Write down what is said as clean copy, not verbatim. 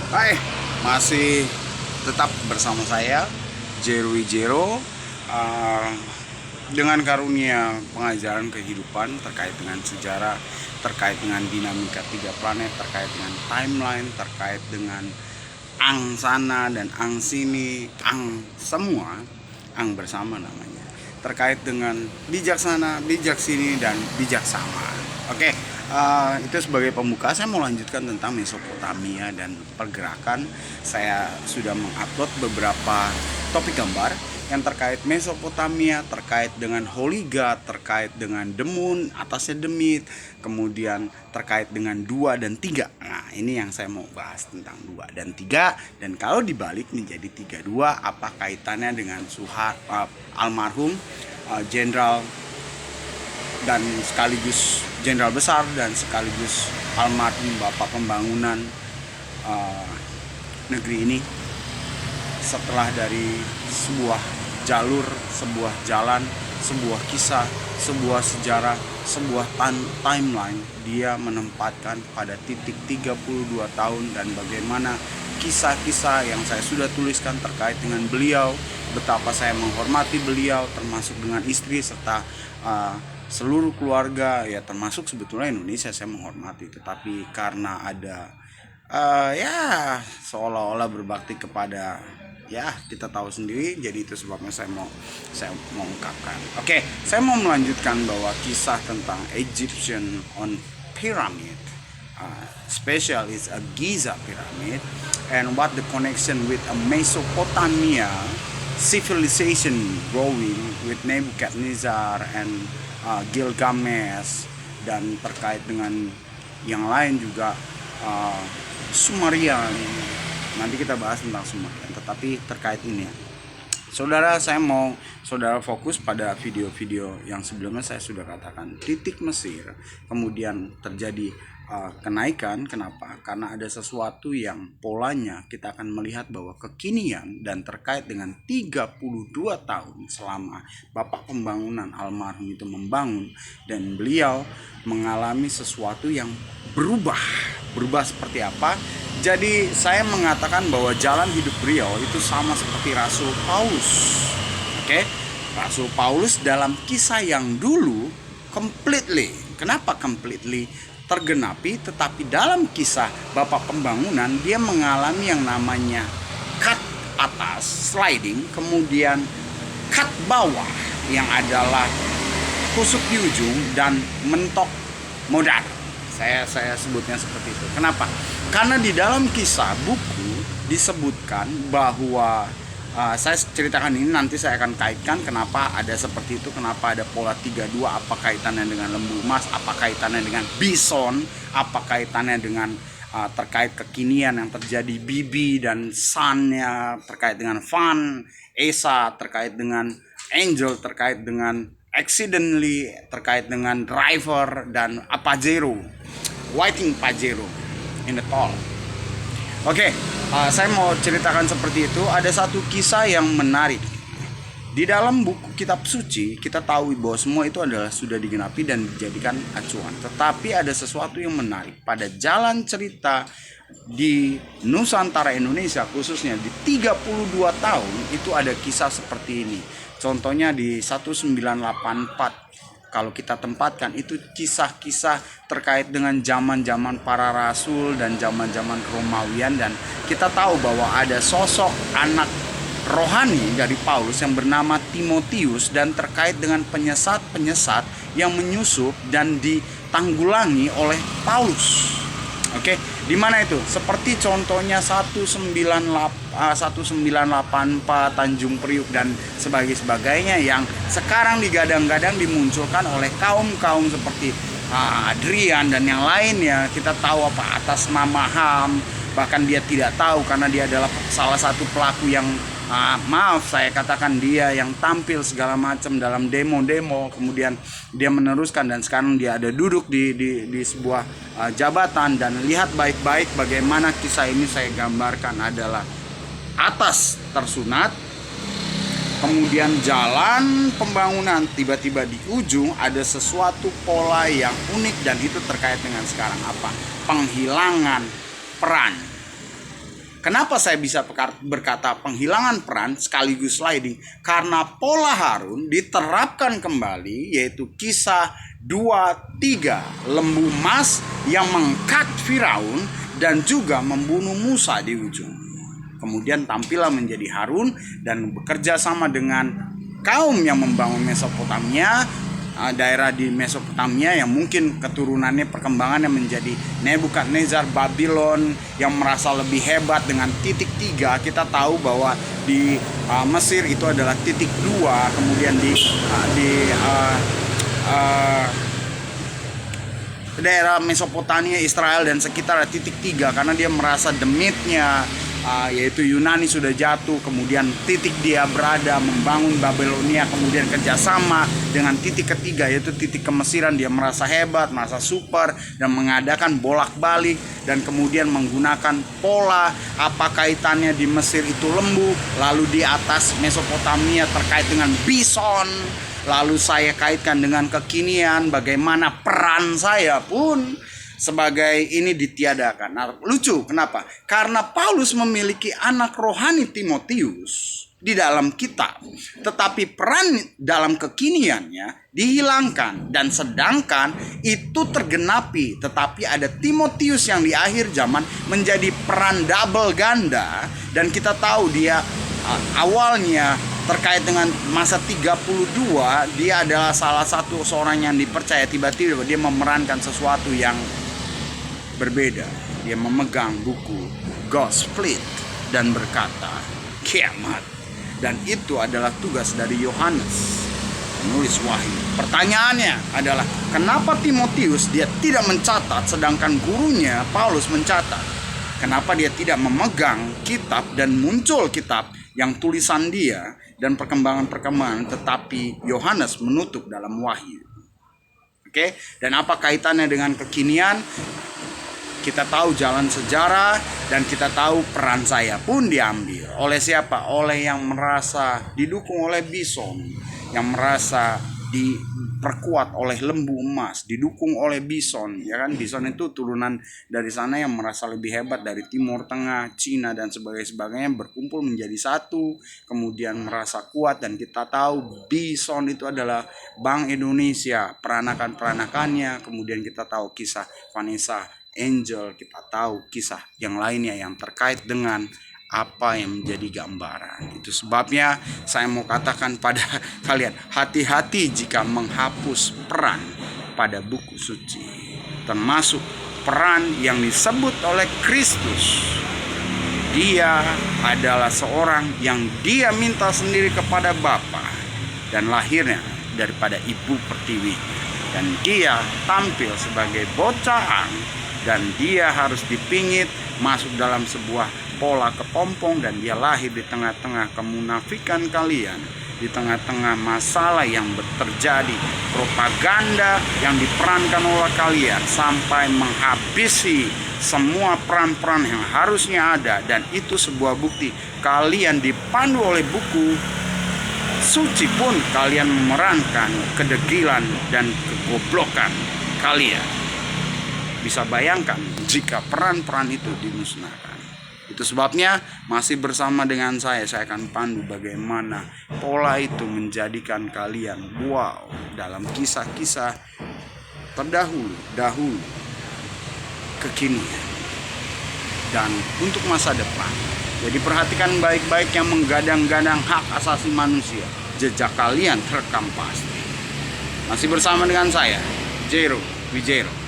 Hai, masih tetap bersama saya Jero Wijero, uh, dengan karunia pengajaran kehidupan terkait dengan sejarah, terkait dengan dinamika tiga planet, terkait dengan timeline, terkait dengan ang sana dan ang sini, ang semua, ang bersama namanya, terkait dengan bijaksana, bijak sini dan bijaksana. Oke, itu sebagai pembuka. Saya mau lanjutkan tentang Mesopotamia dan pergerakan. Saya sudah mengupload beberapa topik gambar yang terkait Mesopotamia, terkait dengan Holy God, terkait dengan Demun, atasnya Demit, kemudian terkait dengan 2 dan 3. Nah, ini yang saya mau bahas tentang 2 dan 3. Dan kalau dibalik menjadi 3-2, apa kaitannya dengan almarhum Jenderal dan sekaligus Jenderal Besar dan sekaligus almarhum Bapak Pembangunan negeri ini, setelah dari sebuah jalur, sebuah jalan, sebuah kisah, sebuah sejarah, sebuah timeline, dia menempatkan pada titik 32 tahun. Dan bagaimana kisah-kisah yang saya sudah tuliskan terkait dengan beliau, betapa saya menghormati beliau, termasuk dengan istri serta seluruh keluarga, ya termasuk sebetulnya Indonesia saya menghormati. Tetapi karena ada ya seolah-olah berbakti kepada, ya kita tahu sendiri, jadi itu sebabnya saya mau ungkapkan. Oke, saya mau melanjutkan bahwa kisah tentang Egyptian on pyramid, special is a Giza pyramid, and what the connection with a Mesopotamia civilization growing with Nebuchadnezzar and Gilgamesh, dan terkait dengan yang lain juga, Sumerian. Nanti kita bahas tentang Sumerian, tetapi terkait ini ya, saudara, saya mau saudara fokus pada video-video yang sebelumnya. Saya sudah katakan titik Mesir, kemudian terjadi kenaikan. Kenapa? Karena ada sesuatu yang polanya kita akan melihat bahwa kekinian dan terkait dengan 32 tahun selama Bapak Pembangunan almarhum itu membangun, dan beliau mengalami sesuatu yang berubah seperti apa. Jadi saya mengatakan bahwa jalan hidup beliau itu sama seperti Rasul Paulus. Oke, Rasul Paulus dalam kisah yang dulu completely, kenapa completely tergenapi, tetapi dalam kisah Bapak Pembangunan dia mengalami yang namanya cut atas, sliding, kemudian cut bawah yang adalah kusuk di ujung dan mentok modal. Saya sebutnya seperti itu. Kenapa? Karena di dalam kisah buku disebutkan bahwa saya ceritakan ini, nanti saya akan kaitkan kenapa ada seperti itu, kenapa ada pola 32, apa kaitannya dengan lembu emas, apa kaitannya dengan bison, apa kaitannya dengan terkait kekinian yang terjadi Bibi dan Sun-nya, terkait dengan Van, Esa, terkait dengan Angel, terkait dengan Accidentally, terkait dengan Driver dan Pajero, Waiting Pajero in the tall. Oke, saya mau ceritakan seperti itu. Ada satu kisah yang menarik. Di dalam buku kitab suci, kita tahu bahwa semua itu adalah sudah digenapi dan dijadikan acuan. Tetapi ada sesuatu yang menarik. Pada jalan cerita di Nusantara Indonesia, khususnya di 32 tahun, itu ada kisah seperti ini. Contohnya di 1984. Kalau kita tempatkan itu kisah-kisah terkait dengan zaman-zaman para rasul dan zaman-zaman Romawian, dan kita tahu bahwa ada sosok anak rohani dari Paulus yang bernama Timotius, dan terkait dengan penyesat-penyesat yang menyusup dan ditanggulangi oleh Paulus. Oke, di mana itu? Seperti contohnya 1984 Tanjung Priuk dan sebagainya yang sekarang digadang-gadang dimunculkan oleh kaum-kaum seperti Adrian dan yang lainnya. Kita tahu apa atas nama HAM, bahkan dia tidak tahu karena dia adalah salah satu pelaku yang maaf saya katakan dia yang tampil segala macam dalam demo-demo, kemudian dia meneruskan dan sekarang dia ada duduk di sebuah jabatan. Dan lihat baik-baik bagaimana kisah ini saya gambarkan adalah atas tersunat, kemudian jalan pembangunan, tiba-tiba di ujung ada sesuatu pola yang unik, dan itu terkait dengan sekarang apa? Penghilangan peran Kenapa saya bisa berkata penghilangan peran sekaligus sliding? Karena pola Harun diterapkan kembali, yaitu Kisah 2:3, lembu emas yang mengkat Firaun dan juga membunuh Musa di ujung. Kemudian tampillah menjadi Harun dan bekerja sama dengan kaum yang membangun Mesopotamia, daerah di Mesopotamia yang mungkin keturunannya perkembangannya menjadi Nebukadnezar Babylon yang merasa lebih hebat dengan titik 3. Kita tahu bahwa di Mesir itu adalah titik 2, kemudian di daerah Mesopotamia, Israel dan sekitar titik 3 karena dia merasa demitnya yaitu Yunani sudah jatuh, kemudian titik dia berada membangun Babilonia, kemudian kerjasama dengan titik ketiga yaitu titik Kemesiran. Dia merasa hebat, merasa super dan mengadakan bolak-balik dan kemudian menggunakan pola apa kaitannya di Mesir itu lembu, lalu di atas Mesopotamia terkait dengan bison, lalu saya kaitkan dengan kekinian bagaimana peran saya pun sebagai ini ditiadakan. Nah, lucu kenapa? Karena Paulus memiliki anak rohani Timotius di dalam kitab, tetapi peran dalam kekiniannya dihilangkan, dan sedangkan itu tergenapi, tetapi ada Timotius yang di akhir zaman menjadi peran double ganda. Dan kita tahu dia awalnya terkait dengan masa 32, dia adalah salah satu seorang yang dipercaya, tiba-tiba dia memerankan sesuatu yang berbeda. Dia memegang buku Gospel dan berkata kiamat, dan itu adalah tugas dari Yohanes penulis Wahyu. Pertanyaannya adalah kenapa Timotius dia tidak mencatat sedangkan gurunya Paulus mencatat? Kenapa dia tidak memegang kitab dan muncul kitab yang tulisan dia dan perkembangan-perkembangan, tetapi Yohanes menutup dalam Wahyu? Oke, dan apa kaitannya dengan kekinian? Kita tahu jalan sejarah dan kita tahu peran saya pun diambil oleh siapa? Oleh yang merasa didukung oleh bison, yang merasa diperkuat oleh lembu emas, didukung oleh bison, ya kan? Bison itu turunan dari sana yang merasa lebih hebat dari Timur Tengah, Cina dan sebagainya, berkumpul menjadi satu, kemudian merasa kuat. Dan kita tahu bison itu adalah Bank Indonesia, peranakan-peranakannya. Kemudian kita tahu kisah Vanessa Angel, kita tahu kisah yang lainnya yang terkait dengan apa yang menjadi gambaran. Itu sebabnya saya mau katakan pada kalian, hati-hati jika menghapus peran pada buku suci, termasuk peran yang disebut oleh Kristus. Dia adalah seorang yang dia minta sendiri kepada Bapa dan lahirnya daripada ibu pertiwi, dan dia tampil sebagai bocah dan dia harus dipingit masuk dalam sebuah pola kepompong, dan dia lahir di tengah-tengah kemunafikan kalian, di tengah-tengah masalah yang terjadi, propaganda yang diperankan oleh kalian sampai menghabisi semua peran-peran yang harusnya ada. Dan itu sebuah bukti kalian dipandu oleh buku suci pun kalian memerankan kedegilan dan kegoblokan kalian. Bisa bayangkan jika peran-peran itu dimusnahkan. Itu sebabnya masih bersama dengan saya akan pandu bagaimana pola itu menjadikan kalian wow dalam kisah-kisah terdahulu, kekinian, dan untuk masa depan. Jadi perhatikan baik-baik yang menggadang-gadang hak asasi manusia. Jejak kalian terekam pasti. Masih bersama dengan saya, Jero Wijero.